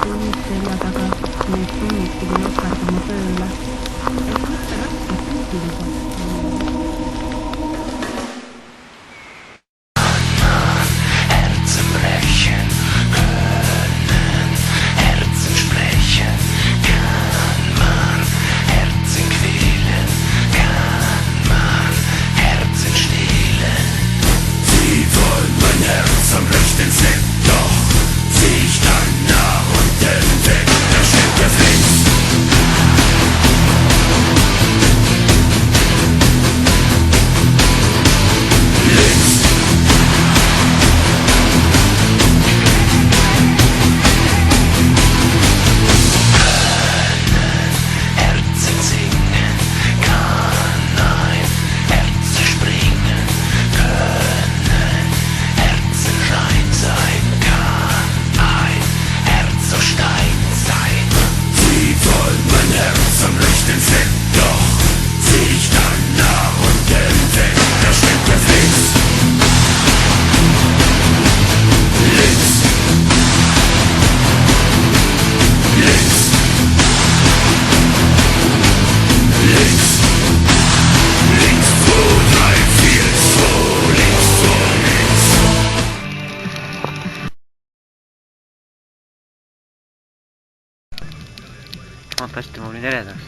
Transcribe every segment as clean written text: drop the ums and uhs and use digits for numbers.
tundis selja taga, mees tunnid pidi nokerdama tööle, et mitte raske püüdida. Montaste mul nüüd eredaks.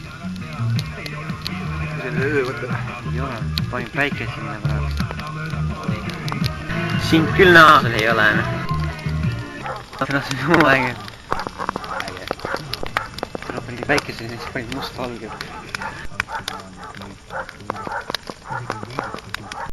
See on öö, võtta. Ei ole, panin päike sinna praegu. Sind küll näha sul ei ole. See on jumala äge. Äge. Kuna panin päike sinna, siis panin must valge.